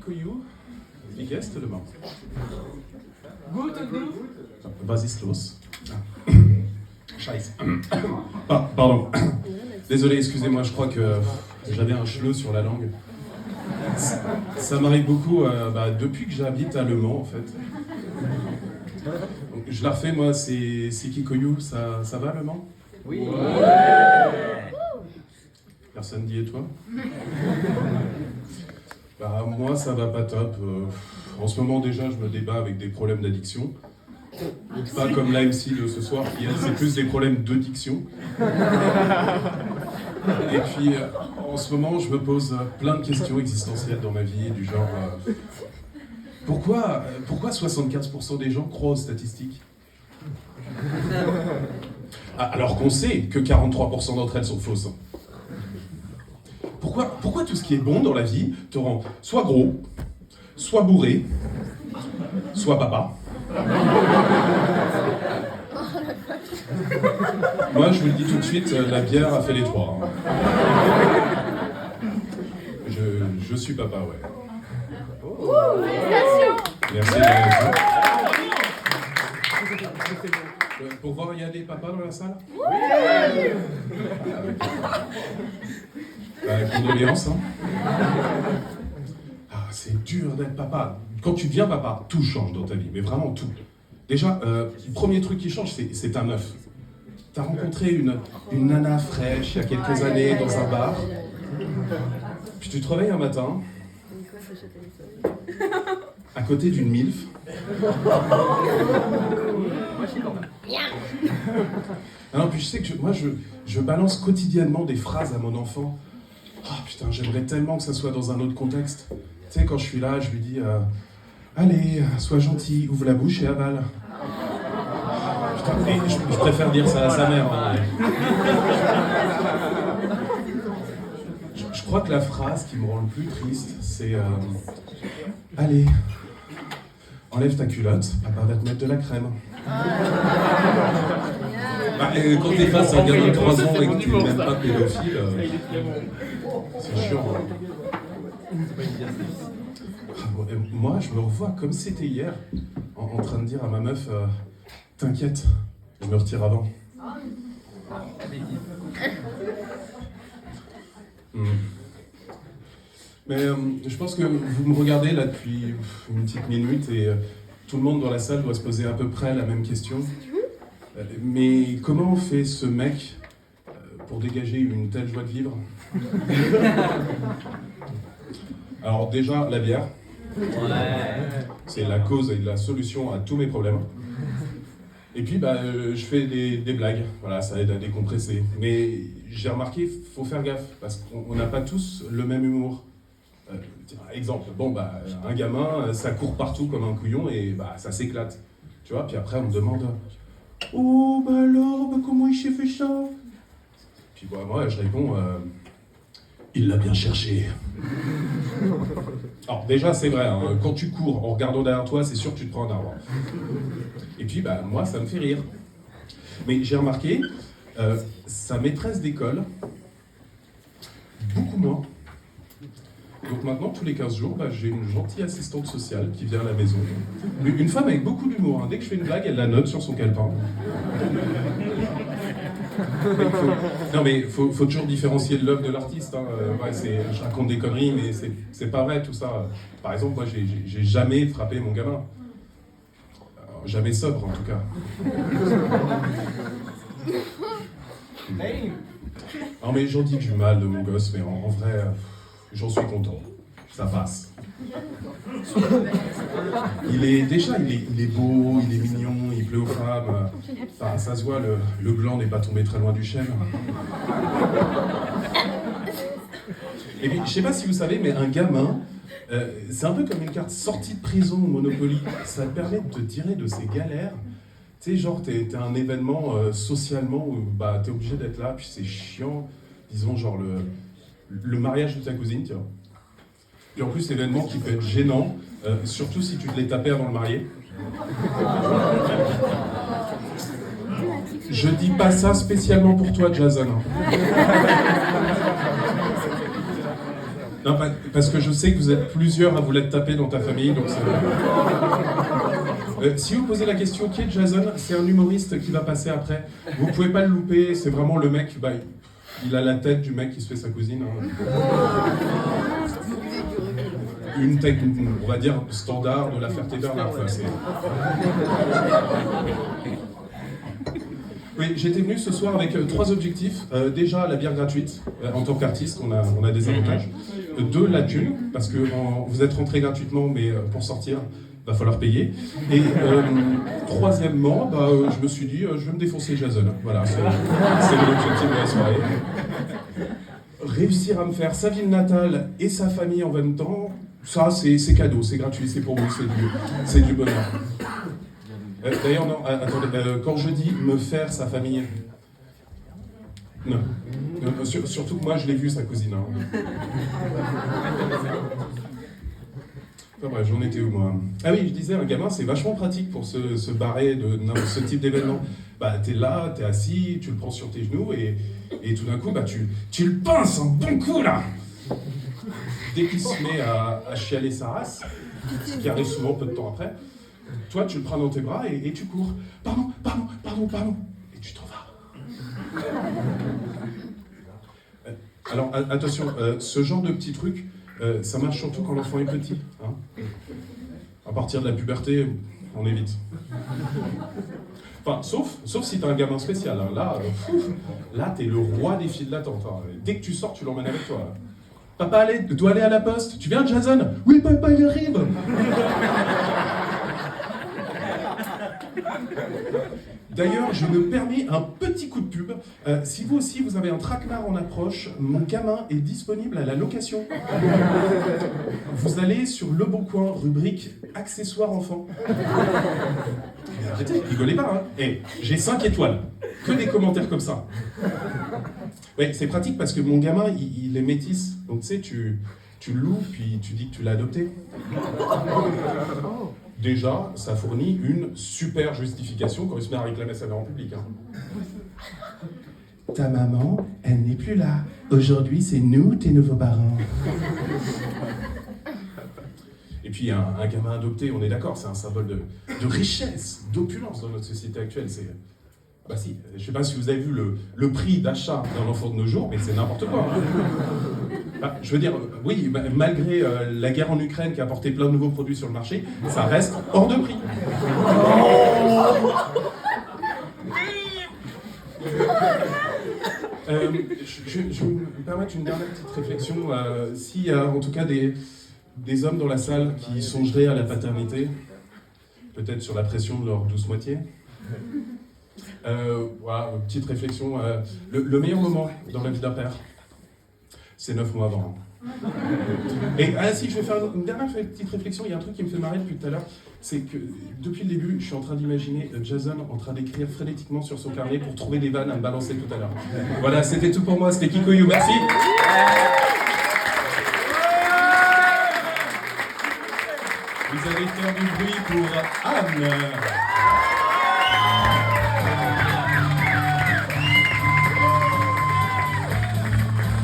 Koyu, wie geht's dir, Mann? Gut und du? Was ist los? Scheiße. Pardon. Désolé, excusez-moi, je crois que j'avais un chleu sur la langue. Ça m'arrive beaucoup depuis que j'habite à Le Mans, en fait. Donc, je la refais, moi, c'est Kikoyu, ça va, Le Mans? Oui. Personne dit et toi? Moi, ça va pas top. En ce moment, déjà, je me débat avec des problèmes d'addiction. Pas comme la MC de ce soir, qui elle, c'est plus des problèmes de diction. Et puis, en ce moment, je me pose plein de questions existentielles dans ma vie, du genre... pourquoi 75% des gens croient aux statistiques? Alors qu'on sait que 43% d'entre elles sont fausses. Pourquoi tout ce qui est bon dans la vie te rend soit gros, soit bourré, soit papa? Moi, je vous le dis tout de suite, la bière a fait les trois. Je suis papa, ouais. Merci. Pour voir, il y a des papas dans la salle? Oui. Condoléances, hein. C'est dur d'être papa. Quand tu deviens papa, tout change dans ta vie, mais vraiment tout. Déjà, le premier truc qui change, c'est ta meuf. T'as rencontré une nana fraîche il y a quelques années dans un bar. Puis tu te réveilles un matin, à côté d'une MILF. Alors, puis je sais que moi, je balance quotidiennement des phrases à mon enfant. Oh putain, j'aimerais tellement que ça soit dans un autre contexte. Tu sais, quand je suis là, je lui dis allez, sois gentil, ouvre la bouche et avale. Putain, et je préfère dire ça à sa mère. Hein. Je crois que la phrase qui me rend le plus triste, c'est allez, enlève ta culotte, papa va te mettre de la crème. Quand t'es face à un gamin de 3 ans et que tu n'es même pas pédophile, c'est chiant. Moi, je me revois comme c'était hier, en train de dire à ma meuf, t'inquiète, je me retire avant. Mais je pense que vous me regardez là depuis une petite minute et tout le monde dans la salle doit se poser à peu près la même question. Mais comment fait ce mec pour dégager une telle joie de vivre? Alors déjà, la bière. C'est la cause et la solution à tous mes problèmes. Et puis je fais des blagues, voilà, ça aide à décompresser. Mais j'ai remarqué, faut faire gaffe, parce qu'on n'a pas tous le même humour. Exemple, un gamin, ça court partout comme un couillon et ça s'éclate. Tu vois, puis après on me demande « Oh, alors, comment il s'est fait ça ?» Puis moi, je réponds « Il l'a bien cherché. » Alors déjà, c'est vrai, hein, quand tu cours en regardant derrière toi, c'est sûr que tu te prends un arbre. Et puis, moi, ça me fait rire. Mais j'ai remarqué, sa maîtresse d'école, beaucoup moins. Donc maintenant, tous les 15 jours, j'ai une gentille assistante sociale qui vient à la maison. Une femme avec beaucoup d'humour. Hein. Dès que je fais une blague, elle la note sur son calepin. Non mais faut toujours différencier l'œuvre de l'artiste. Hein. Je raconte des conneries, mais c'est pas vrai tout ça. Par exemple, moi, j'ai jamais frappé mon gamin. Jamais sobre, en tout cas. Non mais j'en dis du mal de mon gosse, mais en vrai... J'en suis content, ça passe. Il est beau, il est mignon, il plaît aux femmes. Enfin, ça se voit, le gland n'est pas tombé très loin du chêne. Et puis, je sais pas si vous savez, mais un gamin, c'est un peu comme une carte sortie de prison au Monopoly. Ça te permet de te tirer de ces galères. Tu sais, genre, t'es un événement socialement où t'es obligé d'être là, puis c'est chiant. Disons, genre le mariage de ta cousine, tu vois. Et en plus, événement qui peut être gênant, surtout si tu te l'es tapé avant le marié. Je dis pas ça spécialement pour toi, Jason. Non, parce que je sais que vous êtes plusieurs à vous l'être tapé dans ta famille, donc c'est... si vous posez la question, qui est Jason? C'est un humoriste qui va passer après. Vous pouvez pas le louper, c'est vraiment le mec, bah, il a la tête du mec qui se fait sa cousine. Hein. Une tête, on va dire, standard de la Ferté-Bernard. Oui, j'étais venu ce soir avec 3 objectifs. Déjà, la bière gratuite. En tant qu'artiste, on a des avantages. 2, la thune, parce que vous êtes rentré gratuitement, mais pour sortir, va falloir payer. Et troisièmement, je me suis dit, je vais me défoncer Jason. Voilà, c'est l'objectif de la soirée. Réussir à me faire sa ville natale et sa famille en même temps, ça c'est cadeau, c'est gratuit, c'est pour vous, c'est du bonheur. D'ailleurs, non, attendez, quand je dis me faire sa famille, non. Surtout que moi je l'ai vu sa cousine. Hein. Enfin, bref, j'en étais où moi? Ah oui, je disais, un gamin c'est vachement pratique pour se barrer de ce type d'événement. Bah t'es là, t'es assis, tu le prends sur tes genoux et tout d'un coup bah tu le pinces un bon coup là. Dès qu'il se met à chialer sa race, ce qui arrive souvent peu de temps après, toi tu le prends dans tes bras et tu cours. Pardon. Et tu t'en vas. Alors attention, ce genre de petits trucs, ça marche surtout quand l'enfant est petit. Hein. À partir de la puberté, on évite. Enfin, sauf si t'as un gamin spécial. Hein. Là, t'es le roi des files d'attente. Hein. Dès que tu sors, tu l'emmènes avec toi. Là. Papa, dois aller à la poste. Tu viens, Jason? Oui, papa, il arrive. D'ailleurs, je me permets un petit coup de pub. Si vous aussi, vous avez un traquenard en approche, mon gamin est disponible à la location. Vous allez sur Le Bon Coin, rubrique accessoires enfants. Mais arrêtez, rigolez pas, hein. Hey, j'ai 5 étoiles. Que des commentaires comme ça. Ouais, c'est pratique parce que mon gamin, il est métis. Donc tu sais, tu le loues, puis tu dis que tu l'as adopté. Déjà, ça fournit une super justification quand il se met à réclamer sa mère en public. Hein. Ta maman, elle n'est plus là. Aujourd'hui, c'est nous, tes nouveaux parents. Et puis, un gamin adopté, on est d'accord, c'est un symbole de richesse, d'opulence dans notre société actuelle. Bah si, je sais pas si vous avez vu le prix d'achat d'un enfant de nos jours, mais c'est n'importe quoi. Hein. Bah, je veux dire, oui, malgré la guerre en Ukraine qui a apporté plein de nouveaux produits sur le marché, ça reste hors de prix. Je vais me permettre une dernière petite réflexion. S'il y a en tout cas des hommes dans la salle qui songeraient à la paternité, peut-être sur la pression de leur douce moitié. Voilà, petite réflexion. Le meilleur moment dans la vie d'un père, c'est 9 mois avant. Et si je vais faire une dernière petite réflexion, il y a un truc qui me fait marrer depuis tout à l'heure, c'est que depuis le début, je suis en train d'imaginer Jason en train d'écrire frénétiquement sur son carnet pour trouver des vannes à me balancer tout à l'heure. Voilà, c'était tout pour moi, c'était Kikoyou, merci. Vous allez faire du bruit pour Anne.